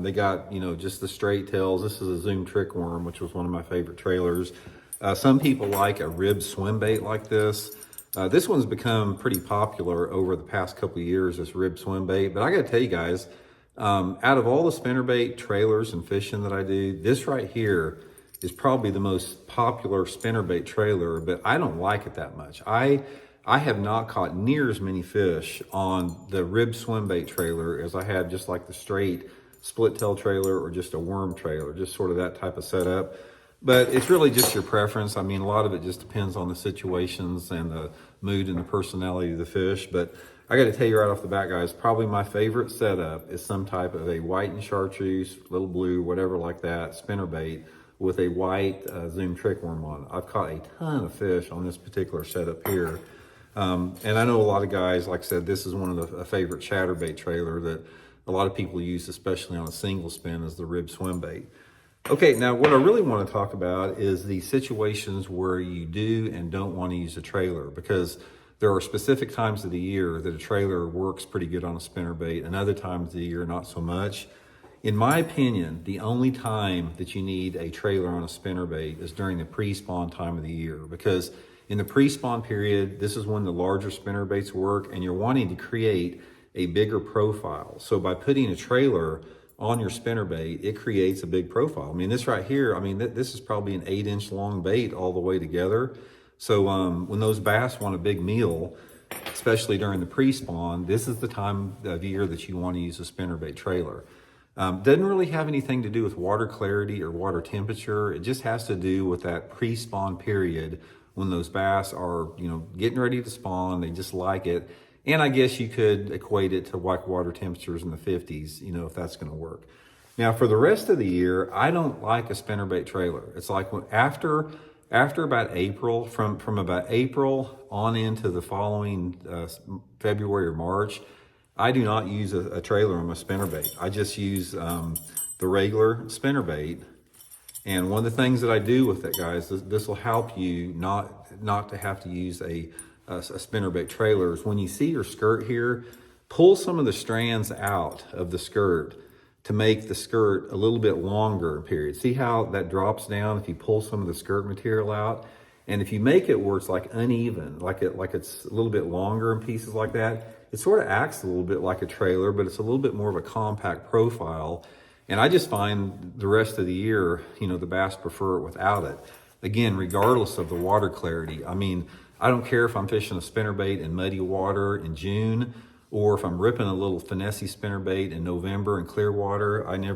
They got, you know, just the straight tails. This is a Zoom trick worm, which was one of my favorite trailers. Some people like a rib swim bait like this. This one's become pretty popular over the past couple of years, this rib swim bait. But I gotta tell you guys, out of all the spinnerbait trailers and fishing that I do, this right here is probably the most popular spinnerbait trailer, but I don't like it that much. I have not caught near as many fish on the rib swim bait trailer as I have just like the straight split tail trailer or just a worm trailer, just sort of that type of setup. But it's really just your preference. I mean, a lot of it just depends on the situations and the mood and the personality of the fish. But I got to tell you right off the bat, guys, probably my favorite setup is some type of a white and chartreuse, little blue, whatever like that, spinnerbait with a white Zoom trick worm on it. I've caught a ton of fish on this particular setup here. And I know a lot of guys, like I said, this is one of the favorite chatterbait trailer that a lot of people use, especially on a single spin, as the rib swim bait. Okay, now what I really want to talk about is the situations where you do and don't want to use a trailer, because there are specific times of the year that a trailer works pretty good on a spinnerbait and other times of the year not so much. In my opinion, the only time that you need a trailer on a spinnerbait is during the pre-spawn time of the year, because in the pre-spawn period, this is when the larger spinnerbaits work and you're wanting to create a bigger profile. So by putting a trailer on your spinnerbait, it creates a big profile. I mean, this right here, I mean, this is probably an 8-inch long bait all the way together. So when those bass want a big meal, especially during the pre-spawn, this is the time of year that you want to use a spinnerbait trailer. Doesn't really have anything to do with water clarity or water temperature. It just has to do with that pre-spawn period when those bass are, you know, getting ready to spawn. They just like it. And I guess you could equate it to like water temperatures in the 50s, you know, if that's going to work. Now, for the rest of the year, I don't like a spinnerbait trailer. It's like after about April, from about April on into the following February or March, I do not use a trailer on my spinnerbait. I just use the regular spinnerbait. And one of the things that I do with it, guys, this will help you not to have to use a spinnerbait trailer, is when you see your skirt here, pull some of the strands out of the skirt to make the skirt a little bit longer period. See how that drops down if you pull some of the skirt material out? And if you make it where it's like uneven, like it's a little bit longer in pieces like that, it sort of acts a little bit like a trailer, but it's a little bit more of a compact profile. And I just find the rest of the year, you know, the bass prefer it without it. Again, regardless of the water clarity. I mean, I don't care if I'm fishing a spinnerbait in muddy water in June, or if I'm ripping a little finesse spinnerbait in November in clear water. I never